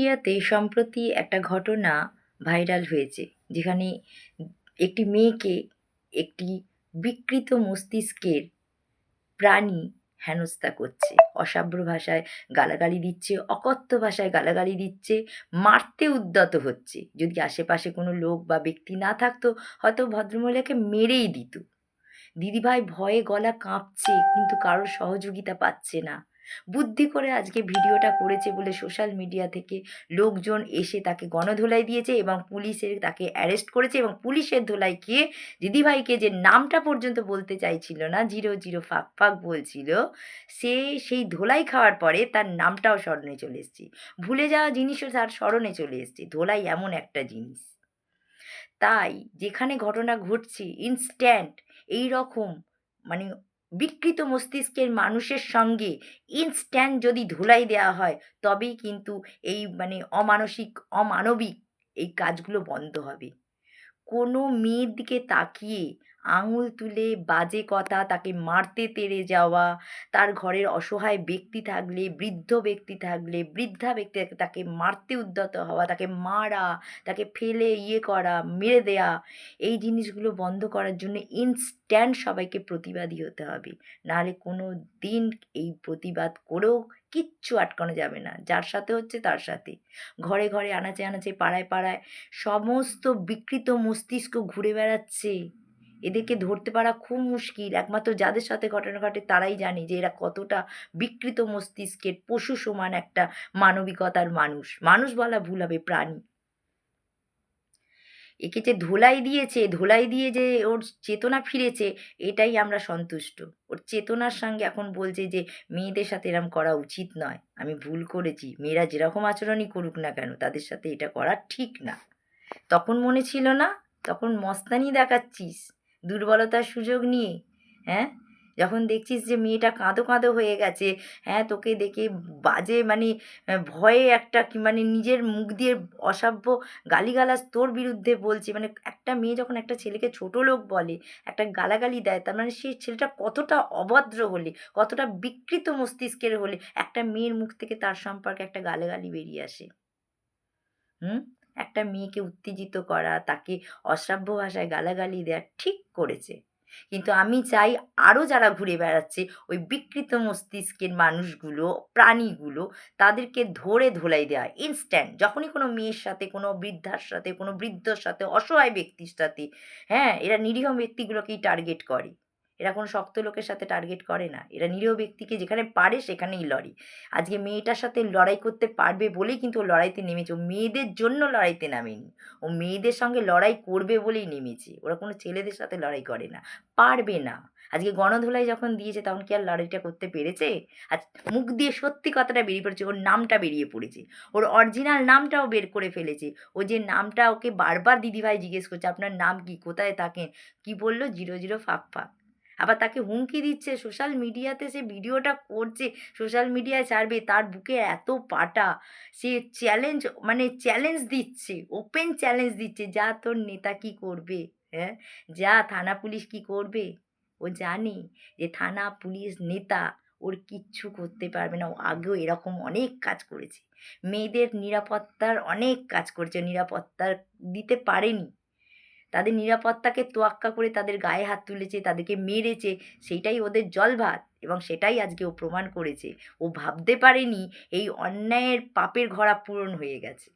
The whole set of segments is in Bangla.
মিডিয়াতে সম্প্রতি একটা ঘটনা ভাইরাল হয়েছে, যেখানে একটি মেয়েকে একটি বিকৃত মস্তিষ্কের প্রাণী হেনস্থা করছে। অসভ্য ভাষায় গালাগালি দিচ্ছে, অকথ্য ভাষায় গালাগালি দিচ্ছে, মারতে উদ্যত হচ্ছে। যদি আশেপাশে কোনো লোক বা ব্যক্তি না থাকতো, হয়তো ভদ্রমহিলাকে মেরেই দিত। দিদিভাই ভয়ে গলা কাঁপছে, কিন্তু কারোর সহযোগিতা পাচ্ছে না। বুদ্ধি করে আজকে ভিডিওটা করেছে বলে সোশ্যাল মিডিয়া থেকে লোকজন এসে তাকে গণধোলাই দিয়েছে এবং পুলিশের তাকে অ্যারেস্ট করেছে, এবং পুলিশের ধোলাই খেয়ে দিদিভাইকে যে নামটা পর্যন্ত বলতে চাইছিল না, 00 ফাঁক ফাঁক বলছিল, সে সেই ধোলাই খাওয়ার পরে তার নামটাও স্মরণে চলে এসছে। ভুলে যাওয়া জিনিসও তার স্মরণে চলে এসছে। ধোলাই এমন একটা জিনিস, তাই যেখানে ঘটনা ঘটছে ইনস্ট্যান্ট এই রকম মানে বিকৃত মস্তিষ্কের মানুষের সঙ্গে ইনস্ট্যান্ট যদি ধুলাই দেওয়া হয়, তবেই কিন্তু এই অমানবিক এই কাজগুলো বন্ধ হবে। কোনো মেয়ের দিকে তাকিয়ে আঙুল তুলে বাজে কথা, তাকে মারতে তেড়ে যাওয়া, তার ঘরের অসহায় ব্যক্তি থাকলে, বৃদ্ধ ব্যক্তি থাকলে, বৃদ্ধা ব্যক্তি থাকলে তাকে মারতে উদ্যত হওয়া, তাকে মারা, তাকে ফেলে করা, মেরে দেয়া, এই জিনিসগুলো বন্ধ করার জন্য ইনস্ট্যান্ট সবাইকে প্রতিবাদী হতে হবে। নাহলে কোনো দিন এই প্রতিবাদ করেও কিচ্ছু আটকানো যাবে না। যার সাথে হচ্ছে তার সাথে, ঘরে ঘরে, আনাচে আনাচে, পাড়ায় পাড়ায় সমস্ত বিকৃত মস্তিষ্ক ঘুরে বেড়াচ্ছে। এদেরকে ধরতে পারা খুব মুশকিল। একমাত্র যাদের সাথে ঘটনা ঘটে তারাই জানে যে এরা কতটা বিকৃত মস্তিষ্কের পশু সমান একটা মানবিকতার মানুষ। মানুষ বলা ভুল হবে, প্রাণী। একে যে ধোলাই দিয়েছে, ধোলাই দিয়ে যে ওর চেতনা ফিরেছে, এটাই আমরা সন্তুষ্ট। ওর চেতনার সঙ্গে এখন বলছে যে মেয়েদের সাথে এরম করা উচিত নয়, আমি ভুল করেছি, মেয়েরা যেরকম আচরণই করুক না কেন তাদের সাথে এটা করা ঠিক না। তখন মনে ছিল না? তখন মস্তানি দেখাচ্ছিস দুর্বলতার সুযোগ নিয়ে। হ্যাঁ, যখন দেখছিস যে মেয়েটা কাঁদো কাঁদো হয়ে গেছে, হ্যাঁ, তোকে দেখে বাজে ভয়ে একটা নিজের মুখ দিয়ে অসভ্য গালিগালাজ তোর বিরুদ্ধে বলছে। একটা মেয়ে যখন একটা ছেলেকে ছোট লোক বলে, একটা গালাগালি দেয়, তার সেই ছেলেটা কতটা অভদ্র হলে, কতটা বিকৃত মস্তিষ্কের হলে একটা মেয়ের মুখ থেকে তার সম্পর্কে একটা গালাগালি বেরিয়ে আসে। একটা মেয়েকে উত্তেজিত করা, তাকে অশ্রাব্য ভাষায় গালাগালি দেওয়া ঠিক করেছে। কিন্তু আমি চাই আরও যারা ঘুরে বেড়াচ্ছে ওই বিকৃত মস্তিষ্কের মানুষগুলো, প্রাণীগুলো, তাদেরকে ধরে ধোলাই দেওয়া ইনস্ট্যান্ট। যখনই কোনো মেয়ের সাথে, কোনো বৃদ্ধার সাথে, কোনো বৃদ্ধর সাথে, অসহায় ব্যক্তির সাথে, হ্যাঁ, এরা নিরীহ ব্যক্তিগুলোকেই টার্গেট করে। এরা কোনো শক্ত লোকের সাথে টার্গেট করে না। এরা নিরীহ ব্যক্তিকে যেখানে পারে সেখানেই লড়ে। আজকে মেয়েটার সাথে লড়াই করতে পারবে বলেই কিন্তু ও লড়াইতে নেমেছে। ও মেয়েদের জন্য লড়াইতে নামেনি, ও মেয়েদের সঙ্গে লড়াই করবে বলেই নেমেছে। ওরা কোনো ছেলেদের সাথে লড়াই করে না, পারবে না। আজকে গণধোলাই যখন দিয়েছে তখন কি আর লড়াইটা করতে পেরেছে? আজ মুখ দিয়ে সত্যি কথাটা বেরিয়ে পড়েছে, ওর নামটা বেরিয়ে পড়েছে, ওর অরিজিনাল নামটাও বের করে ফেলেছে। ও যে নামটা ওকে বারবার দিদিভাই জিজ্ঞেস করছে, আপনার নাম কি, কোথায় থাকেন, কি বললো, 00 ফাঁক ফাঁক। আবার তাকে হুমকি দিচ্ছে, সোশ্যাল মিডিয়াতে সে ভিডিওটা করছে, সোশ্যাল মিডিয়ায় ছাড়বে, তার বুকে এত পাটা, সে চ্যালেঞ্জ দিচ্ছে, ওপেন চ্যালেঞ্জ দিচ্ছে, যা তোর নেতা কি করবে, হ্যাঁ, যা থানা পুলিশ কি করবে। ও জানে যে থানা পুলিশ নেতা ওর কিচ্ছু করতে পারবে না। ও আগেও এরকম অনেক কাজ করেছে, মেয়েদের নিরাপত্তার অনেক কাজ করেছে, নিরাপত্তা দিতে পারেনি, তাদের নিরাপত্তাকে তোয়াক্কা করে তাদের গায়ে হাত তুলেছে, তাদেরকে মেরেছে, সেইটাই ওদের জলভাত, এবং সেটাই আজকে ও প্রমাণ করেছে। ও ভাবতে পারেনি এই অন্যায়ের পাপের ঘোড়া পূরণ হয়ে গেছে।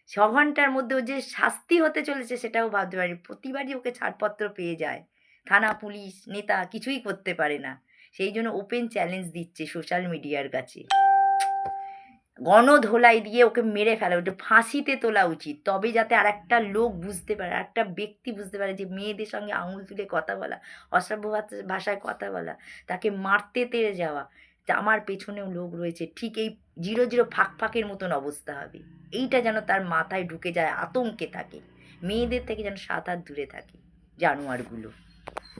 6 ঘন্টার মধ্যে ও যে শাস্তি হতে চলেছে সেটাও ভাবতে পারেনি। প্রতিবারই ওকে ছাড়পত্র পেয়ে যায়, থানা পুলিশ নেতা কিছুই করতে পারে না। সেই জন্য ওপেন চ্যালেঞ্জ দিচ্ছে সোশ্যাল মিডিয়ার কাছে, গণধোলাই দিয়ে ওকে মেরে ফেলা, ওটা ফাঁসিতে তোলা উচিত। তবে যাতে আর একটা লোক বুঝতে পারে, একটা ব্যক্তি বুঝতে পারে যে মেয়েদের সঙ্গে আঙুল তুলে কথা বলা, অসভ্য ভাষায় কথা বলা, তাকে মারতে তেড়ে যাওয়া, যে আমার পেছনেও লোক রয়েছে, ঠিক এই 00 ফাঁক ফাঁকের মতন অবস্থা হবে। এইটা যেন তার মাথায় ঢুকে যায়, আতঙ্কে থাকে, মেয়েদের থেকে যেন 7 হাত দূরে থাকে জানোয়ারগুলো।